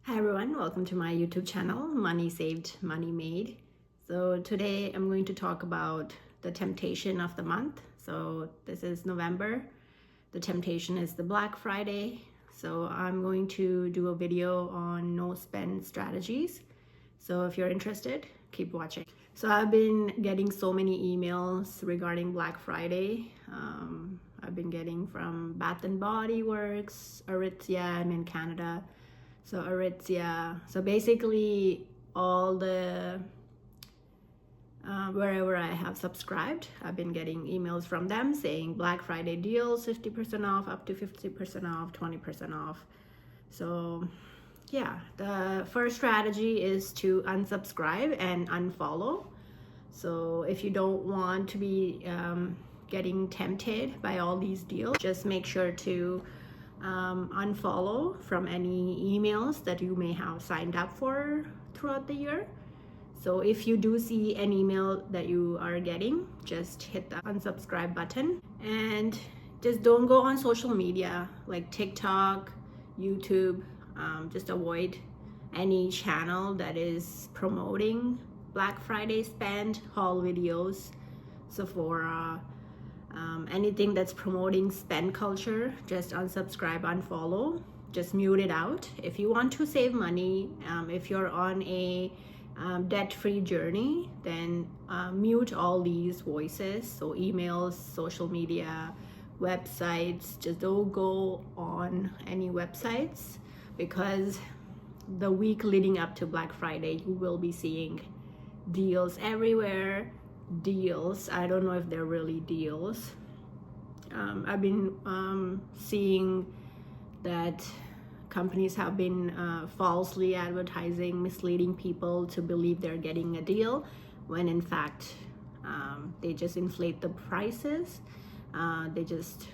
Hi everyone, welcome to my YouTube channel, Money Saved, Money Made. So today I'm going to talk about the temptation of the month. So this is November. The temptation is the Black Friday. So I'm going to do a video on no spend strategies. So if you're interested, keep watching. So I've been getting so many emails regarding Black Friday. I've been getting from Bath and Body Works, Aritzia, I'm in Canada. So Aritzia, so basically all the wherever I have subscribed, I've been getting emails from them saying Black Friday deals, 50% off, up to 50% off, 20% off. So yeah, the first strategy is to unsubscribe and unfollow. So if you don't want to be getting tempted by all these deals, just make sure to unfollow from any emails that you may have signed up for throughout the year. So if you do see an email that you are getting, just hit the unsubscribe button and just don't go on social media like TikTok, YouTube. Just avoid any channel that is promoting Black Friday spend, haul videos, Sephora, anything that's promoting spend culture. Just unsubscribe, unfollow, just mute it out. If you want to save money, if you're on a debt-free journey, then mute all these voices. So emails, social media, websites, just don't go on any websites, because the week leading up to Black Friday, you will be seeing deals everywhere. Deals, I don't know if they're really deals. I've been seeing that companies have been falsely advertising, misleading people to believe they're getting a deal, when in fact they just inflate the prices. They just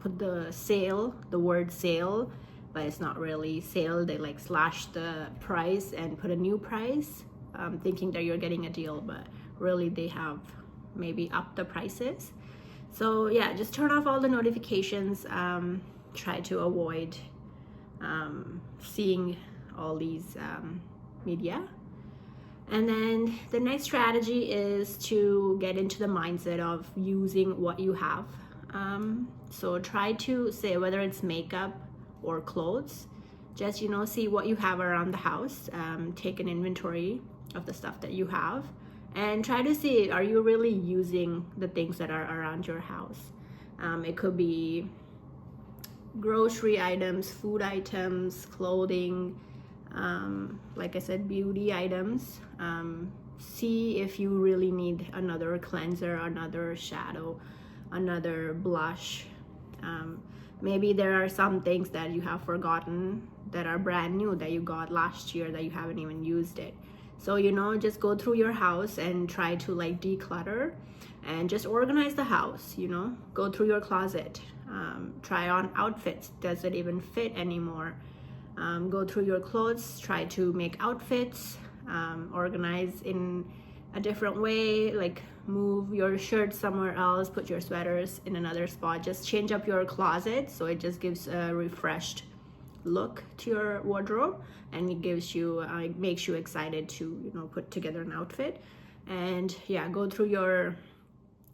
put the word sale, but it's not really sale. They like slash the price and put a new price, thinking that you're getting a deal, but really they have maybe upped the prices. So yeah, just turn off all the notifications. Try to avoid seeing all these media. And then the next strategy is to get into the mindset of using what you have. So try to say, whether it's makeup or clothes, just see what you have around the house. Take an inventory of the stuff that you have and try to see, are you really using the things that are around your house? It could be grocery items, food items, clothing, like I said, beauty items. See if you really need another cleanser, another shadow, another blush. Maybe there are some things that you have forgotten that are brand new, that you got last year, that you haven't even used it. So just go through your house and try to like declutter and just organize the house. Go through your closet, try on outfits. Does it even fit anymore? Go through your clothes, try to make outfits, organize in a different way, like move your shirt somewhere else, put your sweaters in another spot. Just change up your closet so it just gives a refreshed look to your wardrobe, and it gives you it makes you excited to put together an outfit. And yeah, go through your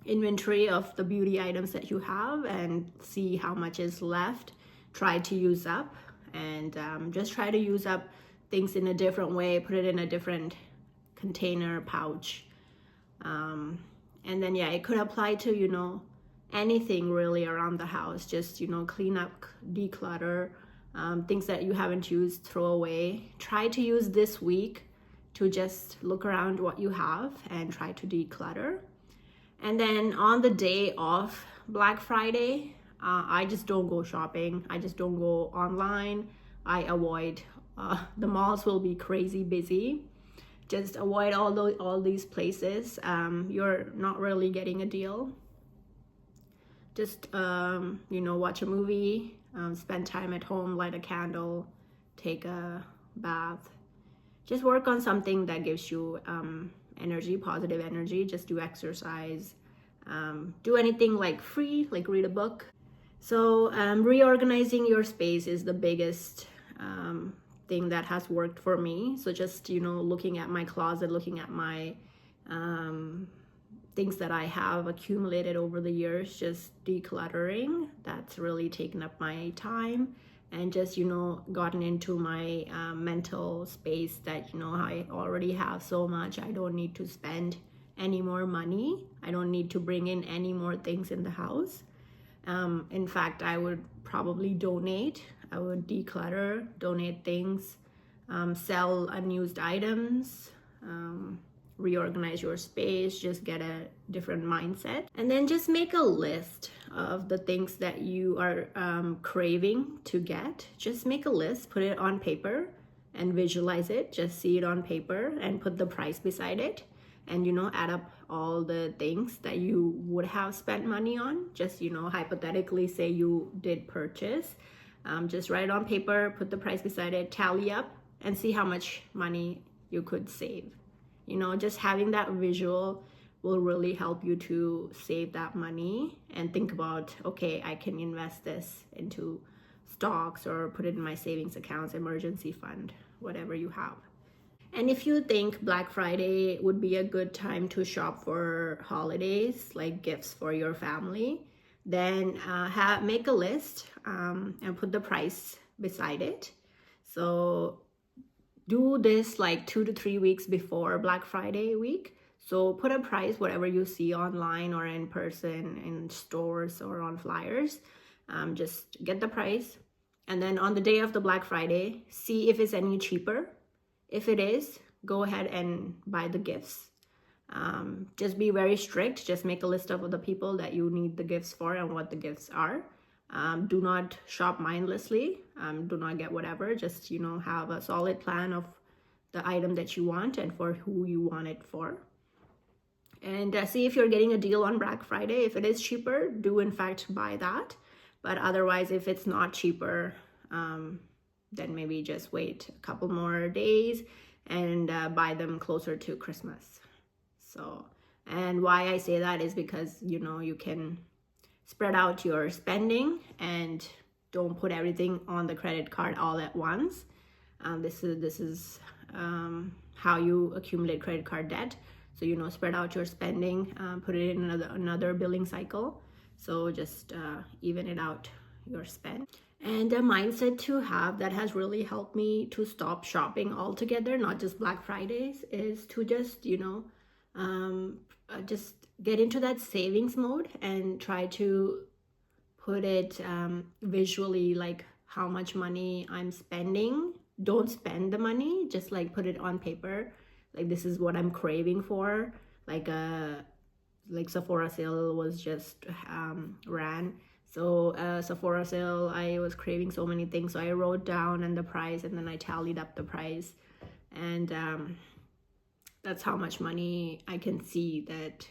inventory of the beauty items that you have and see how much is left. Try to use up, and just try to use up things in a different way. Put it in a different container, pouch, and then yeah, it could apply to anything really around the house. Just clean up, declutter. Things that you haven't used, throw away. Try to use this week to just look around what you have and try to declutter. And then on the day of Black Friday, I just don't go shopping. I just don't go online. I avoid, the malls will be crazy busy. Just avoid all these places. You're not really getting a deal. Just watch a movie, spend time at home, light a candle, take a bath. Just work on something that gives you energy, positive energy. Just do exercise, do anything like free, like read a book. So reorganizing your space is the biggest thing that has worked for me. So just, looking at my closet, looking at my things that I have accumulated over the years, just decluttering, that's really taken up my time, and just, gotten into my mental space that, I already have so much. I don't need to spend any more money. I don't need to bring in any more things in the house. In fact, I would probably donate. I would declutter, donate things, sell unused items, reorganize your space, just get a different mindset. And then just make a list of the things that you are craving to get. Just make a list, put it on paper and visualize it. Just see it on paper and put the price beside it. And, add up all the things that you would have spent money on. Just, hypothetically say you did purchase. Just write it on paper, put the price beside it, tally up, and see how much money you could save. Just having that visual will really help you to save that money and think about, okay, I can invest this into stocks or put it in my savings accounts, emergency fund, whatever you have. And if you think Black Friday would be a good time to shop for holidays, like gifts for your family, then make a list and put the price beside it. So do this like 2 to 3 weeks before Black Friday week. So put a price, whatever you see online or in person, in stores or on flyers. Just get the price. And then on the day of the Black Friday, see if it's any cheaper. If it is, go ahead and buy the gifts. Just be very strict. Just make a list of the people that you need the gifts for and what the gifts are. Do not shop mindlessly. Do not get whatever. Just, have a solid plan of the item that you want and for who you want it for. And see if you're getting a deal on Black Friday. If it is cheaper, do in fact buy that. But otherwise, if it's not cheaper, then maybe just wait a couple more days and buy them closer to Christmas. So, and why I say that is because, you can spread out your spending and don't put everything on the credit card all at once. This is how you accumulate credit card debt. So, spread out your spending, put it in another billing cycle. So just even it out, your spend. And a mindset to have that has really helped me to stop shopping altogether, not just Black Fridays, is to just, just get into that savings mode and try to put it visually, like how much money I'm spending. Don't spend the money, just like put it on paper. Like this is what I'm craving for. Like Sephora sale was just ran. So Sephora sale, I was craving so many things. So I wrote down and the price, and then I tallied up the price. And that's how much money I can see that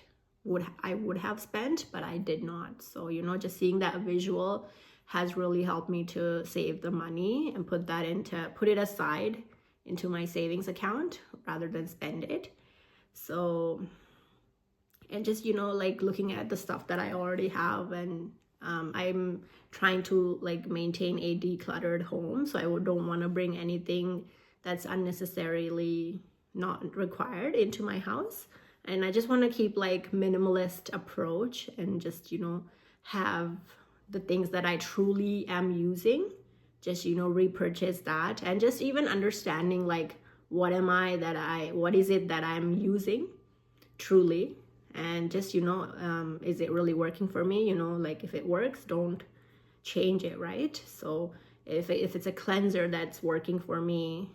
I would have spent, but I did not. So, just seeing that visual has really helped me to save the money and put it aside into my savings account rather than spend it. So, and just, like looking at the stuff that I already have, and I'm trying to like maintain a decluttered home. So I don't want to bring anything that's unnecessarily not required into my house. And I just want to keep like minimalist approach and just, have the things that I truly am using, just, repurchase that, and just even understanding like, what is it that I'm using truly? And just, is it really working for me? Like if it works, don't change it, right? So if it's a cleanser that's working for me,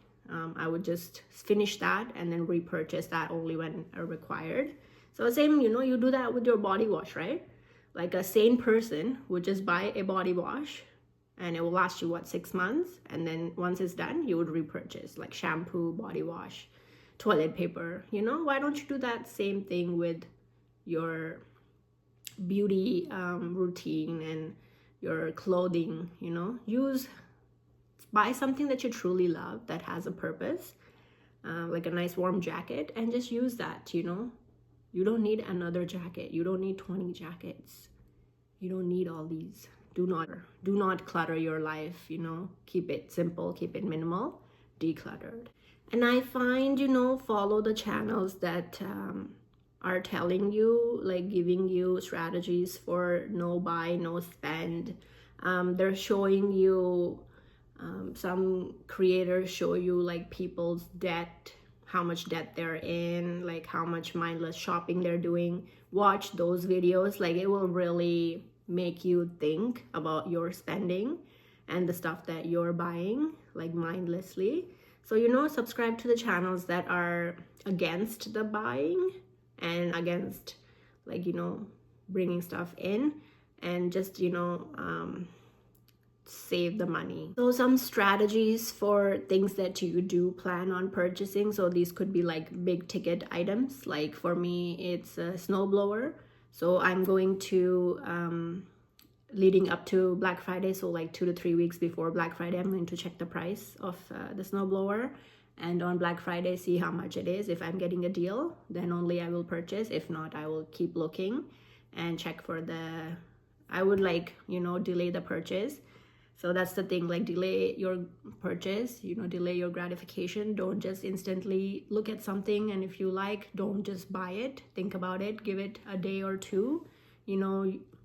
I would just finish that and then repurchase that only when required. So same, you do that with your body wash, right? Like a sane person would just buy a body wash and it will last you 6 months, and then once it's done, you would repurchase like shampoo, body wash, toilet paper. Why don't you do that same thing with your beauty routine and your clothing? Buy something that you truly love that has a purpose, like a nice warm jacket, and just use that. You don't need another jacket. You don't need 20 jackets. You don't need all these. Do not clutter your life. Keep it simple, keep it minimal, decluttered. And I find, follow the channels that are telling you, like giving you strategies for no buy, no spend. They're showing you, some creators show you like people's debt, how much debt they're in, like how much mindless shopping they're doing. Watch those videos. Like it will really make you think about your spending and the stuff that you're buying like mindlessly. So subscribe to the channels that are against the buying and against like bringing stuff in, and just save the money. So some strategies for things that you do plan on purchasing. So these could be like big ticket items. Like for me, it's a snowblower. So I'm going to leading up to Black Friday, so like 2 to 3 weeks before Black Friday, I'm going to check the price of the snowblower, and on Black Friday see how much it is. If I'm getting a deal, then only I will purchase. If not, I will keep looking and check for I would delay the purchase. So that's the thing, like delay your purchase, delay your gratification. Don't just instantly look at something, and if you like, don't just buy it. Think about it, give it a day or two,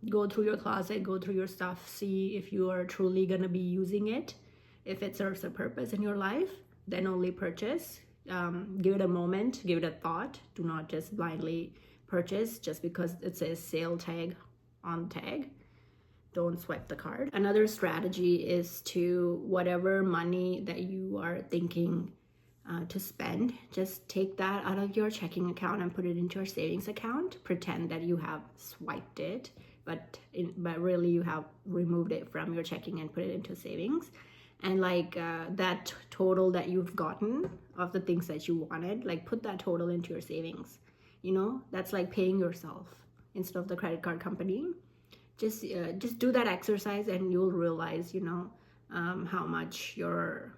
go through your closet, go through your stuff, see if you are truly going to be using it. If it serves a purpose in your life, then only purchase. Give it a moment, give it a thought. Do not just blindly purchase just because it says sale tag on tag. Don't swipe the card. Another strategy is to, whatever money that you are thinking to spend, just take that out of your checking account and put it into your savings account. Pretend that you have swiped it, but really you have removed it from your checking and put it into savings. And that total that you've gotten of the things that you wanted, like put that total into your savings. That's like paying yourself instead of the credit card company. Just do that exercise and you'll realize, how much you're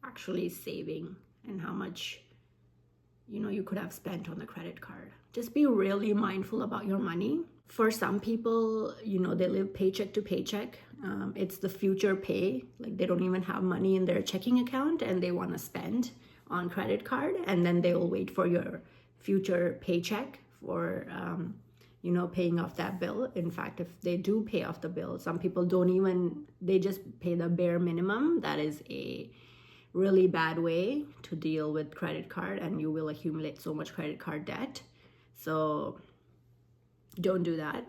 actually saving and how much, you could have spent on the credit card. Just be really mindful about your money. For some people, they live paycheck to paycheck. It's the future pay. Like they don't even have money in their checking account and they want to spend on credit card, and then they will wait for your future paycheck for paying off that bill. In fact, if they do pay off the bill, some people they just pay the bare minimum. That is a really bad way to deal with credit card, and you will accumulate so much credit card debt. So don't do that.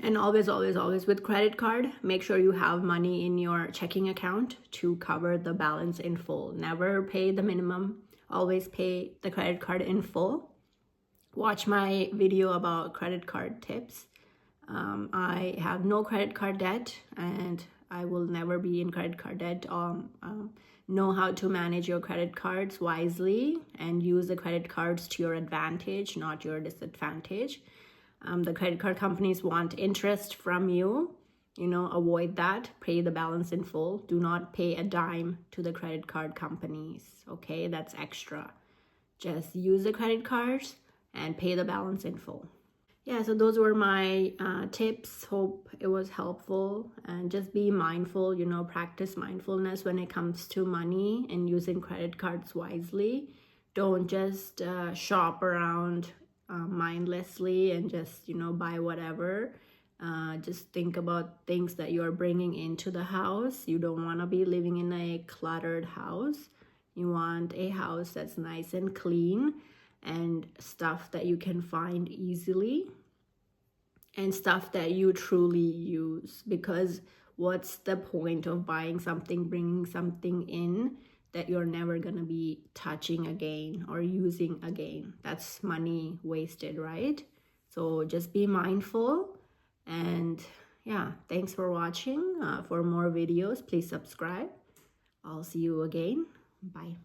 And always with credit card, make sure you have money in your checking account to cover the balance in full. Never pay the minimum, always pay the credit card in full. Watch my video about credit card tips. I have no credit card debt and I will never be in credit card debt. Know how to manage your credit cards wisely and use the credit cards to your advantage, not your disadvantage. The credit card companies want interest from you. Avoid that. Pay the balance in full. Do not pay a dime to the credit card companies. Okay, that's extra. Just use the credit cards and pay the balance in full. Yeah, so those were my tips. Hope it was helpful, and just be mindful, practice mindfulness when it comes to money and using credit cards wisely. Don't just shop around mindlessly and just, buy whatever. Just think about things that you're bringing into the house. You don't want to be living in a cluttered house. You want a house that's nice and clean, and stuff that you can find easily, and stuff that you truly use. Because what's the point of buying something, bringing something in that you're never gonna be touching again or using again? That's money wasted, right? So just be mindful. And yeah, thanks for watching. For more videos, please subscribe. I'll see you again. Bye.